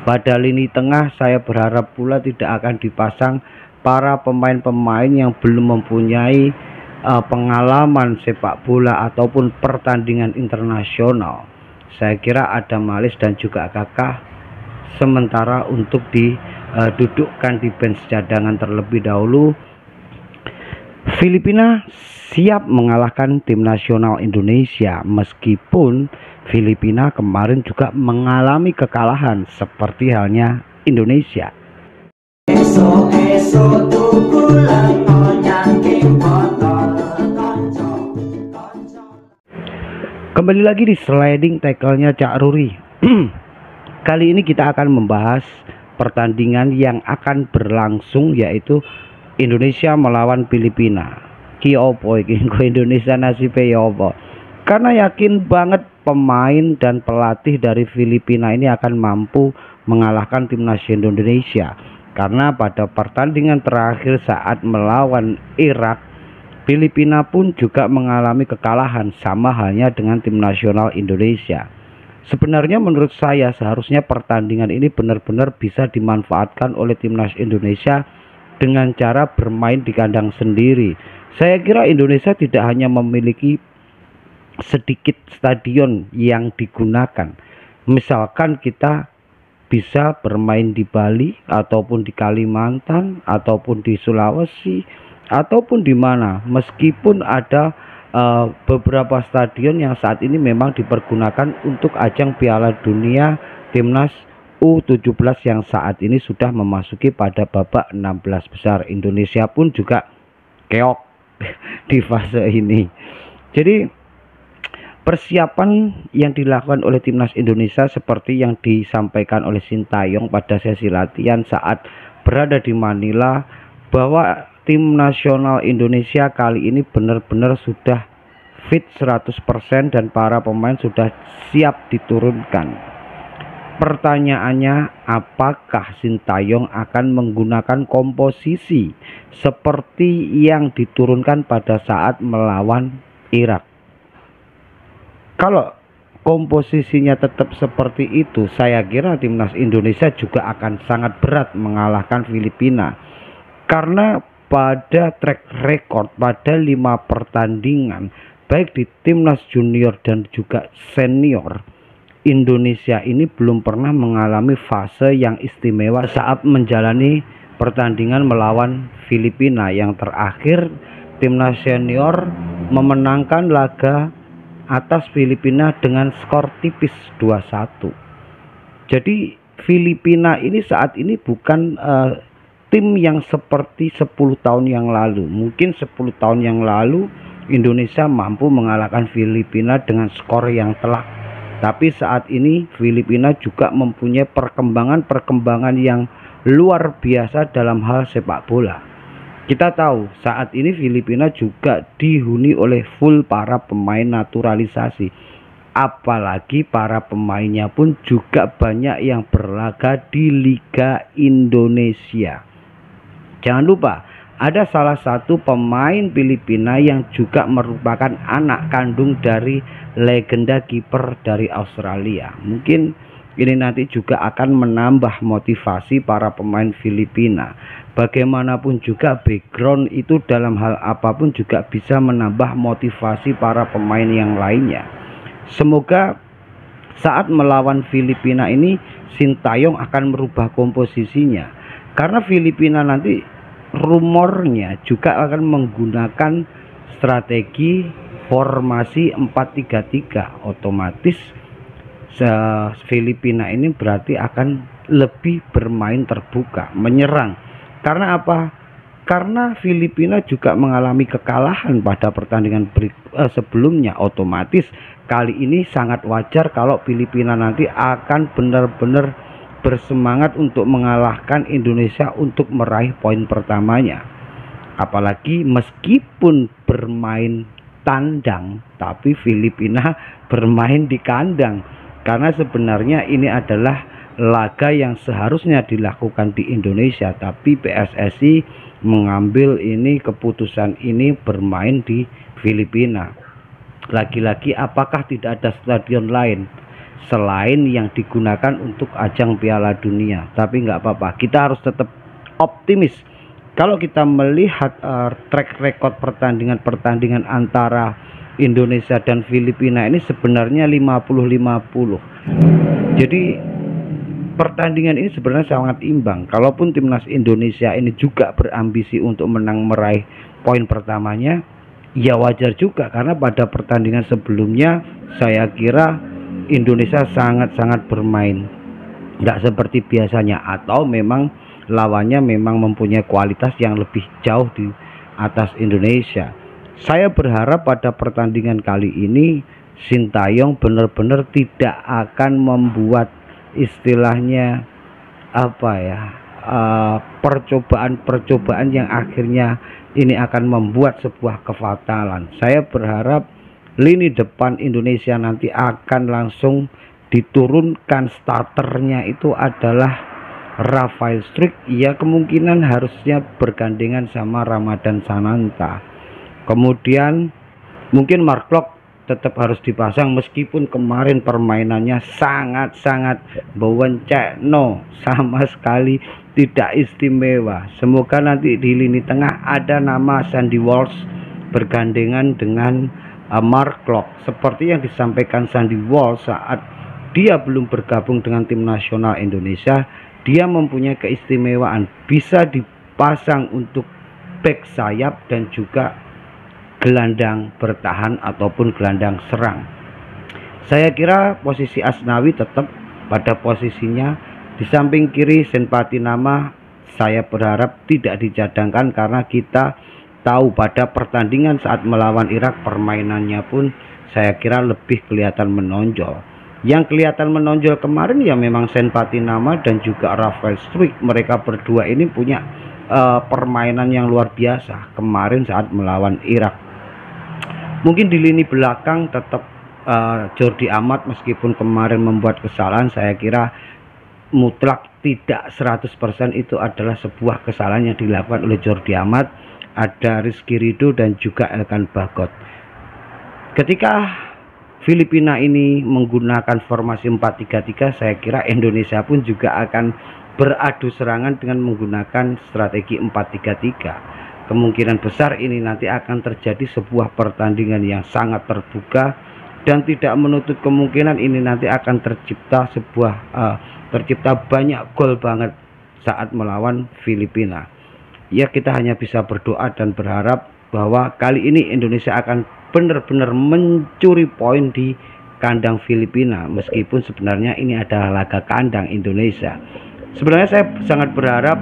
Pada lini tengah saya berharap pula tidak akan dipasang para pemain-pemain yang belum mempunyai pengalaman sepak bola ataupun pertandingan internasional. Saya kira Adam Malis dan juga Kakak sementara untuk didudukkan di bench cadangan terlebih dahulu. Filipina siap mengalahkan tim nasional Indonesia, meskipun Filipina kemarin juga mengalami kekalahan seperti halnya Indonesia. Kembali lagi di sliding tackle-nya Cak Ruri. Kali ini kita akan membahas pertandingan yang akan berlangsung, yaitu Indonesia melawan Filipina. Ki opo iki Indonesia nasibe ya opo? Karena yakin banget pemain dan pelatih dari Filipina ini akan mampu mengalahkan timnas Indonesia. Karena pada pertandingan terakhir saat melawan Irak, Filipina pun juga mengalami kekalahan sama halnya dengan tim nasional Indonesia. Sebenarnya menurut saya seharusnya pertandingan ini benar-benar bisa dimanfaatkan oleh timnas Indonesia dengan cara bermain di kandang sendiri. Saya kira Indonesia tidak hanya memiliki sedikit stadion yang digunakan. Misalkan kita bisa bermain di Bali ataupun di Kalimantan ataupun di Sulawesi ataupun di mana, meskipun ada beberapa stadion yang saat ini memang dipergunakan untuk ajang Piala Dunia timnas U17 yang saat ini sudah memasuki pada babak 16 besar. Indonesia pun juga keok di fase ini. Jadi persiapan yang dilakukan oleh timnas Indonesia seperti yang disampaikan oleh Sintayong pada sesi latihan saat berada di Manila, bahwa tim nasional Indonesia kali ini benar-benar sudah fit 100% dan para pemain sudah siap diturunkan. Pertanyaannya, apakah Sintayong akan menggunakan komposisi seperti yang diturunkan pada saat melawan Irak? Kalau komposisinya tetap seperti itu, saya kira timnas Indonesia juga akan sangat berat mengalahkan Filipina. Karena pada track record pada 5 pertandingan baik di timnas junior dan juga senior, Indonesia ini belum pernah mengalami fase yang istimewa saat menjalani pertandingan melawan Filipina. Yang terakhir timnas senior memenangkan laga atas Filipina dengan skor tipis 2-1. Jadi Filipina ini saat ini bukan tim yang seperti 10 tahun yang lalu. Mungkin 10 tahun yang lalu Indonesia mampu mengalahkan Filipina dengan skor yang telak. Tapi saat ini Filipina juga mempunyai perkembangan yang luar biasa dalam hal sepak bola. Kita tahu saat ini Filipina juga dihuni oleh full para pemain naturalisasi. Apalagi para pemainnya pun juga banyak yang berlaga di Liga Indonesia. Jangan lupa, ada salah satu pemain Filipina yang juga merupakan anak kandung dari legenda kiper dari Australia. Mungkin ini nanti juga akan menambah motivasi para pemain Filipina. Bagaimanapun juga background itu dalam hal apapun juga bisa menambah motivasi para pemain yang lainnya. Semoga saat melawan Filipina ini Sintayong akan merubah komposisinya. Karena Filipina nanti rumornya juga akan menggunakan strategi formasi 4-3-3. Otomatis Filipina ini berarti akan lebih bermain terbuka, menyerang. Karena apa? Karena Filipina juga mengalami kekalahan pada pertandingan sebelumnya. Otomatis kali ini sangat wajar kalau Filipina nanti akan benar-benar bersemangat untuk mengalahkan Indonesia untuk meraih poin pertamanya. Apalagi meskipun bermain tandang, tapi Filipina bermain di kandang. Karena sebenarnya ini adalah laga yang seharusnya dilakukan di Indonesia, tapi PSSI mengambil ini keputusan ini bermain di Filipina. Lagi-lagi apakah tidak ada stadion lain? selain yang digunakan untuk ajang Piala Dunia. Tapi nggak apa-apa, kita harus tetap optimis. Kalau kita melihat track record pertandingan antara Indonesia dan Filipina ini sebenarnya 50-50. Jadi pertandingan ini sebenarnya sangat imbang. Kalaupun timnas Indonesia ini juga berambisi untuk menang meraih poin pertamanya, ya wajar juga, karena pada pertandingan sebelumnya saya kira Indonesia sangat-sangat bermain nggak seperti biasanya, atau memang lawannya memang mempunyai kualitas yang lebih jauh di atas Indonesia. Saya berharap pada pertandingan kali ini Sintayong benar-benar tidak akan membuat istilahnya apa ya, percobaan-percobaan yang akhirnya ini akan membuat sebuah kefatalan. Saya berharap lini depan Indonesia nanti akan langsung diturunkan, starternya itu adalah Rafael Struijk, ya kemungkinan harusnya bergandengan sama Ramadan Sananta. Kemudian mungkin Mark Klok tetap harus dipasang, meskipun kemarin permainannya sangat-sangat bewencekno, sama sekali tidak istimewa. Semoga nanti di lini tengah ada nama Sandy Walsh bergandengan dengan Mark Klok, seperti yang disampaikan Sandy Walsh saat dia belum bergabung dengan tim nasional Indonesia. Dia mempunyai keistimewaan, bisa dipasang untuk back sayap dan juga gelandang bertahan ataupun gelandang serang. Saya kira posisi Asnawi tetap pada posisinya. Di samping kiri Senpati Nama saya berharap tidak dicadangkan, karena kita tahu pada pertandingan saat melawan Irak permainannya pun saya kira lebih kelihatan menonjol. Yang kelihatan menonjol kemarin ya memang Senpati Nama dan juga Rafael Struijk. Mereka berdua ini punya permainan yang luar biasa kemarin saat melawan Irak. Mungkin di lini belakang tetap Jordi Amat, meskipun kemarin membuat kesalahan, saya kira mutlak tidak 100% itu adalah sebuah kesalahan yang dilakukan oleh Jordi Amat. Ada Rizky Ridho dan juga Elkan Bagot. Ketika Filipina ini menggunakan formasi 4-3-3, saya kira Indonesia pun juga akan beradu serangan dengan menggunakan strategi 4-3-3. Kemungkinan besar ini nanti akan terjadi sebuah pertandingan yang sangat terbuka, dan tidak menutup kemungkinan ini nanti akan tercipta banyak gol banget saat melawan Filipina. Ya kita hanya bisa berdoa dan berharap bahwa kali ini Indonesia akan benar-benar mencuri poin di kandang Filipina, meskipun sebenarnya ini adalah laga kandang Indonesia. Sebenarnya saya sangat berharap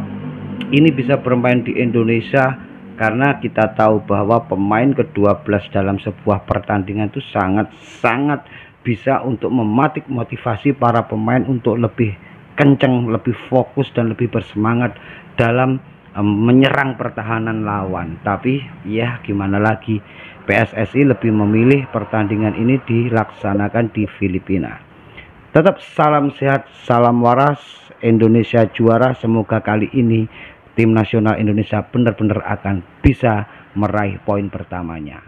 ini bisa bermain di Indonesia, karena kita tahu bahwa pemain ke-12 dalam sebuah pertandingan itu sangat-sangat bisa untuk mematik motivasi para pemain untuk lebih kenceng, lebih fokus dan lebih bersemangat dalam menyerang pertahanan lawan. Tapi ya gimana lagi, PSSI lebih memilih pertandingan ini dilaksanakan di Filipina. Tetap salam sehat, salam waras, Indonesia juara. Semoga kali ini tim nasional Indonesia benar-benar akan bisa meraih poin pertamanya.